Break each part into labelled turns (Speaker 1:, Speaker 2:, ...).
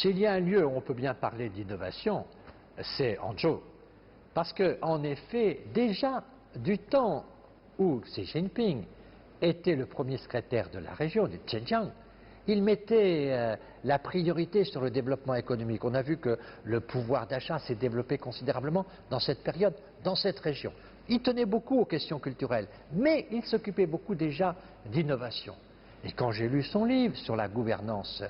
Speaker 1: S'il y a un lieu où on peut bien parler d'innovation, c'est Hangzhou. Parce qu'en effet, déjà du temps où Xi Jinping était le premier secrétaire de la région, de Zhejiang, il mettait la priorité sur le développement économique. On a vu que le pouvoir d'achat s'est développé considérablement dans cette période, dans cette région. Il tenait beaucoup aux questions culturelles, mais il s'occupait beaucoup déjà d'innovation. Et quand j'ai lu son livre sur la gouvernance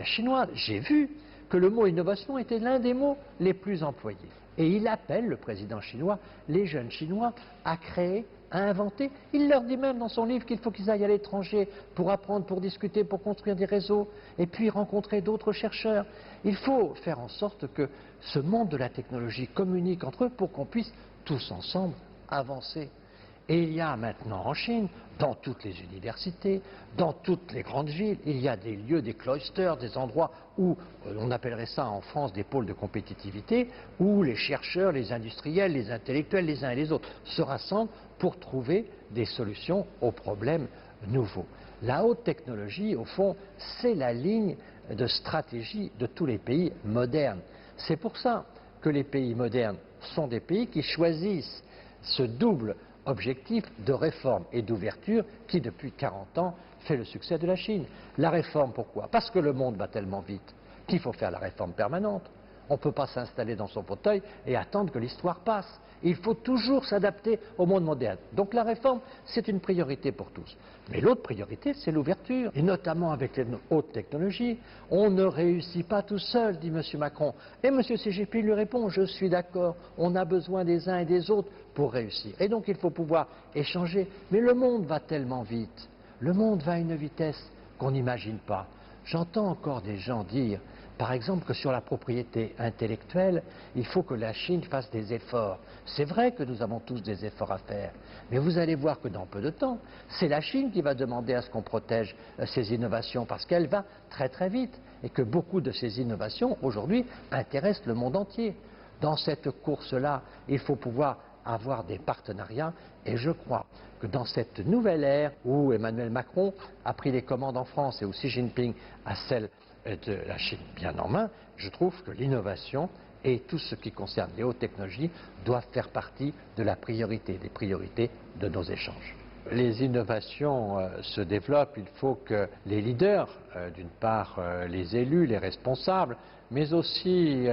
Speaker 1: chinoise, j'ai vu que le mot innovation était l'un des mots les plus employés. Et il appelle, le président chinois, les jeunes Chinois à créer, à inventer. Il leur dit même dans son livre qu'il faut qu'ils aillent à l'étranger pour apprendre, pour discuter, pour construire des réseaux, et puis rencontrer d'autres chercheurs. Il faut faire en sorte que ce monde de la technologie communique entre eux pour qu'on puisse tous ensemble avancer. Et il y a maintenant en Chine, dans toutes les universités, dans toutes les grandes villes, il y a des lieux, des clusters, des endroits où, on appellerait ça en France des pôles de compétitivité, où les chercheurs, les industriels, les intellectuels, les uns et les autres se rassemblent pour trouver des solutions aux problèmes nouveaux. La haute technologie, au fond, c'est la ligne de stratégie de tous les pays modernes. C'est pour ça que les pays modernes sont des pays qui choisissent ce double objectif de réforme et d'ouverture qui, depuis 40 ans, fait le succès de la Chine. La réforme, pourquoi? Parce que le monde va tellement vite qu'il faut faire la réforme permanente. On ne peut pas s'installer dans son fauteuil et attendre que l'histoire passe. Il faut toujours s'adapter au monde moderne. Donc la réforme, c'est une priorité pour tous. Mais l'autre priorité, c'est l'ouverture. Et notamment avec les hautes technologies, on ne réussit pas tout seul, dit M. Macron. Et M. Xi Jinping lui répond, je suis d'accord, on a besoin des uns et des autres pour réussir. Et donc il faut pouvoir échanger. Mais le monde va tellement vite. Le monde va à une vitesse qu'on n'imagine pas. J'entends encore des gens dire, par exemple, que sur la propriété intellectuelle, il faut que la Chine fasse des efforts. C'est vrai que nous avons tous des efforts à faire, mais vous allez voir que dans peu de temps, c'est la Chine qui va demander à ce qu'on protège ces innovations, parce qu'elle va très très vite, et que beaucoup de ces innovations, aujourd'hui, intéressent le monde entier. Dans cette course-là, il faut pouvoir avoir des partenariats, et je crois que dans cette nouvelle ère où Emmanuel Macron a pris les commandes en France et où Xi Jinping a celle de la Chine bien en main, je trouve que l'innovation et tout ce qui concerne les hautes technologies doivent faire partie de la priorité, des priorités de nos échanges. Les innovations se développent, il faut que les leaders, d'une part les élus, les responsables, mais aussi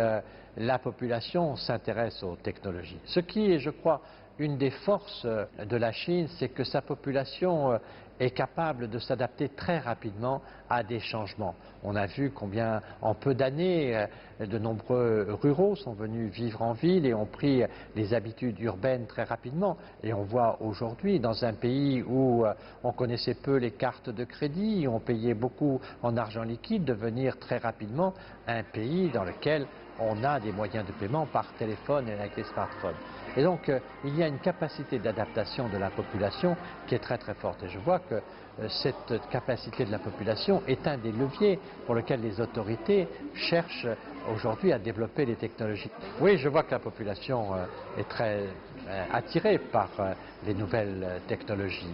Speaker 1: la population s'intéresse aux technologies. Ce qui est, je crois, une des forces de la Chine, c'est que sa population est capable de s'adapter très rapidement à des changements. On a vu combien, en peu d'années, de nombreux ruraux sont venus vivre en ville et ont pris les habitudes urbaines très rapidement. Et on voit aujourd'hui, dans un pays où on connaissait peu les cartes de crédit, on payait beaucoup en argent liquide, devenir très rapidement un pays dans lequel on a des moyens de paiement par téléphone et avec les smartphones. Et donc, il y a une capacité d'adaptation de la population qui est très très forte. Et je vois que cette capacité de la population est un des leviers pour lequel les autorités cherchent aujourd'hui à développer les technologies. Oui, je vois que la population est très attirée par les nouvelles technologies.